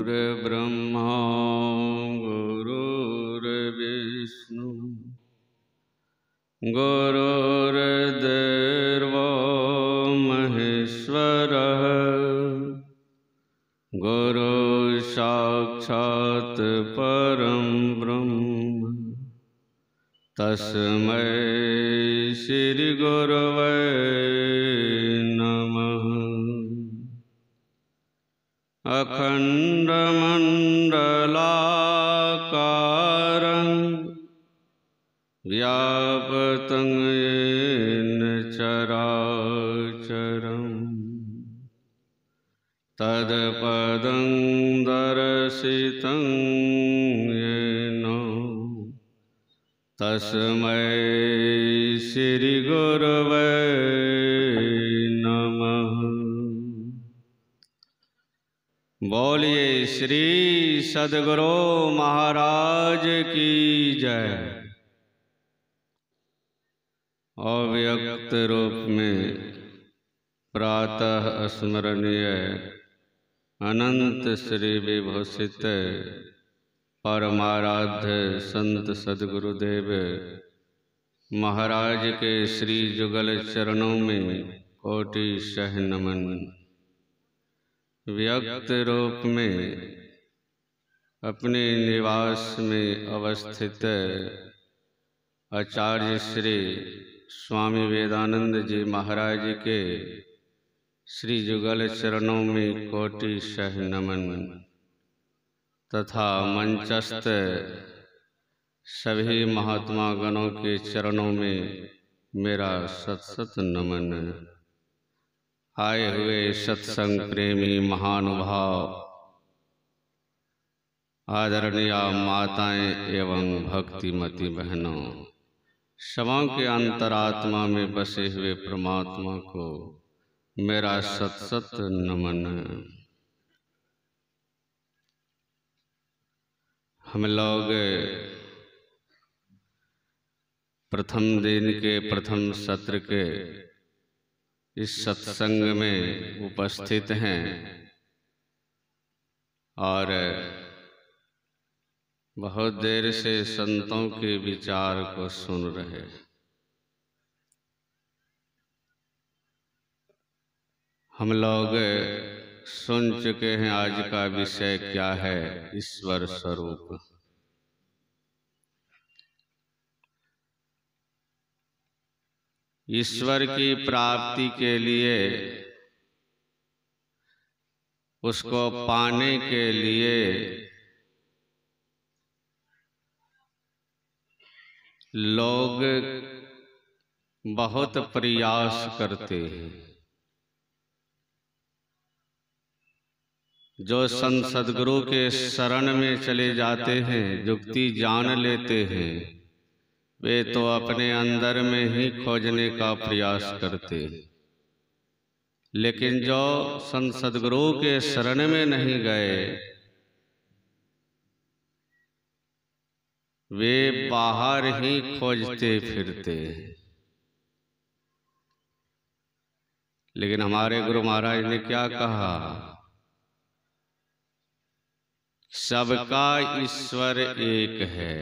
गुरुर्ब्रह्मा गुरुर्विष्णु गुरुर्देवो महेश्वरः गुरु साक्षात् परं ब्रह्म तस्मै श्री गुरवे नमः। अखण्डमण्डलाकारं व्याप्तं येन चराचरं तत्पदं दर्शितं येन तस्मै श्री गुरवे नमः। बोलिए श्री सद्गुरु महाराज की जय। अव्यक्त रूप में प्रातः स्मरणीय अनंत श्री विभूषित परमाराध्य संत सद्गुरुदेव महाराज के श्री जुगल चरणों में कोटि सह नमन। व्यक्त रूप में अपने निवास में अवस्थित आचार्य श्री स्वामी वेदानंद जी महाराज के श्री जुगल चरणों में कोटि सह नमन तथा मंचस्थ सभी महात्मा गणों के चरणों में मेरा सत सत नमन। आए हुए सत्संग प्रेमी महानुभाव, आदरणीय माताएं एवं भक्तिमती बहनों, सबों के अंतरात्मा में बसे हुए परमात्मा को मेरा सत सत नमन। हम लोग प्रथम दिन के प्रथम सत्र के इस सत्संग में उपस्थित हैं और बहुत देर से संतों के विचार को सुन रहे। हम लोग सुन चुके हैं आज का विषय क्या है, ईश्वर स्वरूप। ईश्वर की प्राप्ति के लिए, उसको पाने के लिए लोग बहुत प्रयास करते हैं। जो संत सद्गुरु के शरण में चले जाते हैं, जुक्ति जान लेते हैं, वे तो अपने अंदर में ही खोजने का प्रयास करते हैं। लेकिन जो संत सद्गुरु के शरण में नहीं गए, वे बाहर ही खोजते फिरते हैं। लेकिन हमारे गुरु महाराज ने क्या कहा? सबका ईश्वर एक है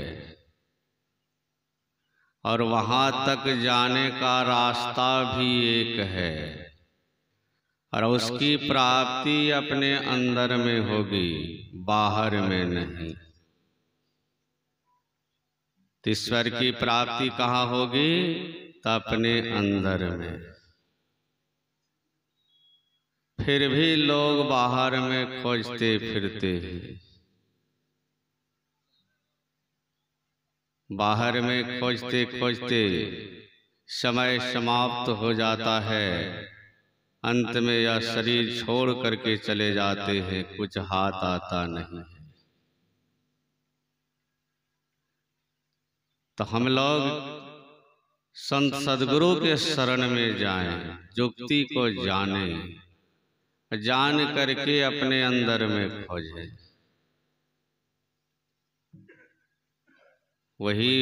और वहां तक जाने का रास्ता भी एक है और उसकी प्राप्ति अपने अंदर में होगी, बाहर में नहीं। ईश्वर की प्राप्ति कहाँ होगी? तो अपने अंदर में। फिर भी लोग बाहर में खोजते फिरते हैं। बाहर में खोजते खोजते समय समाप्त हो जाता है। अंत में यह शरीर छोड़ करके चले जाते हैं, कुछ हाथ आता नहीं है। तो हम लोग संत सद्गुरु के शरण में जाएं, जुक्ति को जानें, जान करके अपने अंदर में खोजें। वही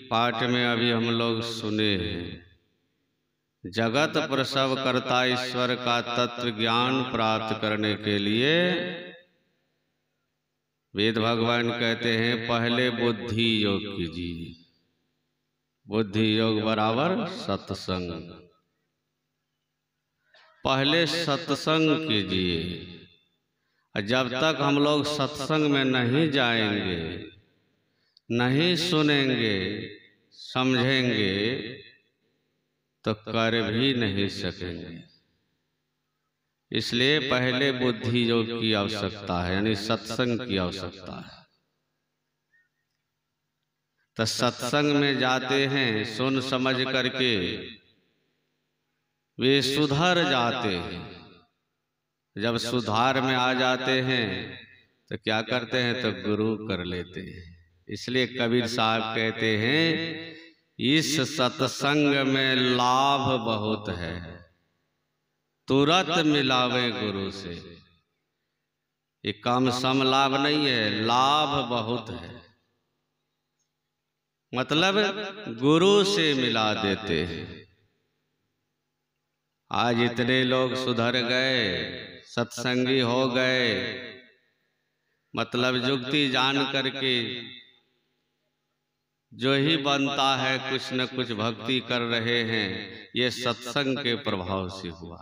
पाठ में अभी हम लोग सुने हैं, जगत प्रसव करता ईश्वर का तत्व ज्ञान प्राप्त करने के लिए वेद भगवान कहते हैं पहले बुद्धि योग कीजिए। बुद्धि योग बराबर सत्संग। पहले सत्संग कीजिए। जब तक हम लोग सत्संग में नहीं जाएंगे, नहीं सुनेंगे, समझेंगे, तो कर भी नहीं सकेंगे। इसलिए पहले बुद्धि योग की आवश्यकता है, यानी सत्संग की आवश्यकता है। तो सत्संग में जाते हैं, सुन समझ करके वे सुधर जाते हैं। जब सुधार में आ जाते हैं तो क्या करते हैं, तो गुरु कर लेते हैं। इसलिए कबीर साहब कहते हैं इस सत्संग में लाभ बहुत है, तुरंत मिलावे गुरु से। ये कम सम लाभ नहीं है, लाभ बहुत है। मतलब गुरु से मिला देते हैं। आज इतने लोग सुधर गए, सत्संगी हो गए, मतलब जुक्ति जान करके जो ही बनता है कुछ न कुछ भक्ति कर रहे हैं। ये सत्संग के प्रभाव से हुआ।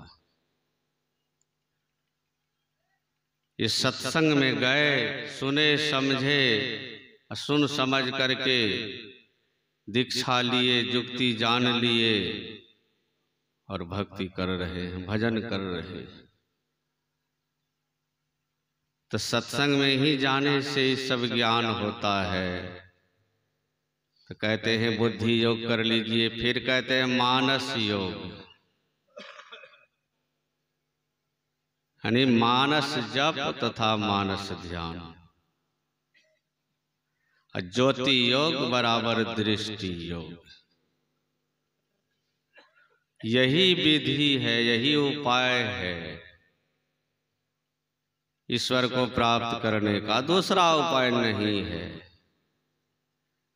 ये सत्संग में गए, सुने समझे, सुन समझ करके दीक्षा लिए, जुक्ति जान लिए और भक्ति कर रहे हैं, भजन कर रहे हैं। तो सत्संग में ही जाने से सब ज्ञान होता है। तो कहते हैं बुद्धि योग कर लीजिए। फिर कहते हैं मानस योग, यानी मानस जप तथा मानस ध्यान। ज्योति योग बराबर दृष्टि योग। यही विधि है, यही उपाय है ईश्वर को प्राप्त करने का। दूसरा उपाय नहीं है।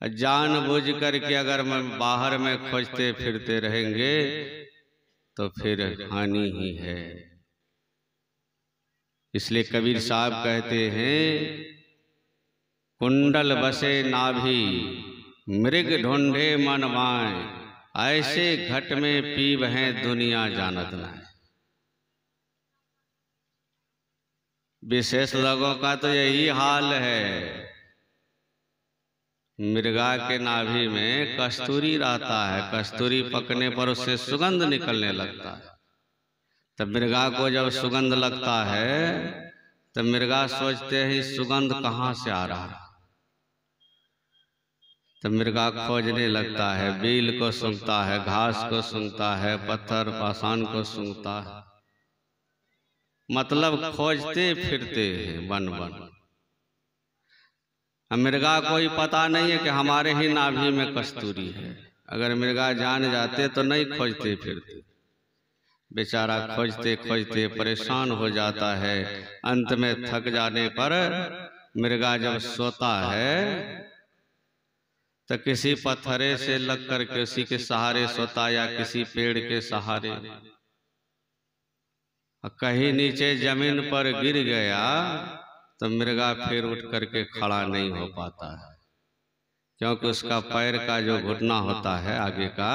जानबूझ करके अगर हम बाहर में खोजते फिरते रहेंगे तो फिर हानि ही है। इसलिए कबीर साहब कहते हैं कुंडल बसे नाभि, मृग ढूंढे मन माय, ऐसे घट में पीव हैं दुनिया जानत न। विशेष लोगों का तो यही हाल है। मृगा के नाभि में कस्तूरी रहता है, कस्तूरी पकने पर उससे सुगंध निकलने लगता है। तब मृगा को जब सुगंध लगता है तो मृगा सोचते हैं सुगंध कहाँ से आ रहा है। तो मृगा खोजने लगता है, बील को सूंघता है, घास को सूंघता है, पत्थर पाषाण को सूंघता है। मतलब खोजते फिरते हैं वन वन। मृगा को ही पता नहीं है कि हमारे ही नाभि में कस्तूरी है। अगर मृगा जान जाते तो नहीं खोजते फिरते। बेचारा खोजते खोजते परेशान हो जाता है। अंत में थक जाने पर मृगा जब सोता है तो किसी पत्थरे से लग कर के उसी के सहारे सोता, या किसी पेड़ के सहारे। कहीं नीचे जमीन पर गिर गया तो मृगा फिर उठ करके खड़ा नहीं हो पाता है, क्योंकि उसका पैर का जो घुटना होता है, आगे का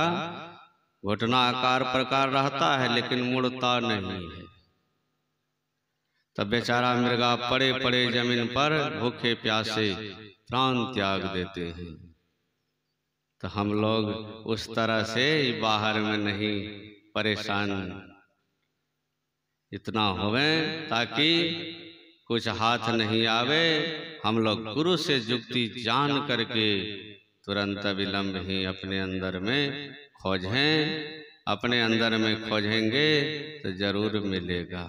घुटना आकार प्रकार रहता है लेकिन मुड़ता नहीं है। तब बेचारा मृगा पड़े पड़े जमीन पर भूखे प्यासे प्राण त्याग देते हैं। तो हम लोग उस तरह से बाहर में नहीं परेशान इतना होवे ताकि कुछ हाथ नहीं आवे। हम लोग गुरु से जुक्ति जान करके तुरंत विलंब ही अपने अंदर में खोजें। अपने अंदर में खोजेंगे तो जरूर मिलेगा।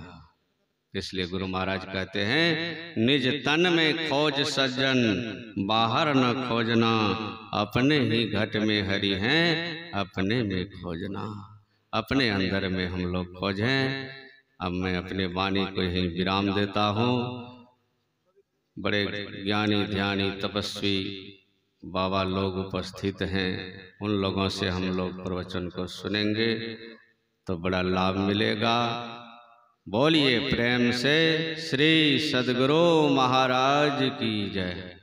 इसलिए गुरु महाराज कहते हैं निज तन में खोज सज्जन, बाहर न खोजना, अपने ही घट में हरि हैं, अपने में खोजना। अपने अंदर में हम लोग खोजें। अब मैं अपने वाणी को यहीं विराम देता हूँ। बड़े ज्ञानी ध्यानी तपस्वी बाबा लोग उपस्थित हैं, उन लोगों से हम लोग प्रवचन को सुनेंगे तो बड़ा लाभ मिलेगा। बोलिए प्रेम से श्री सद्गुरु महाराज की जय।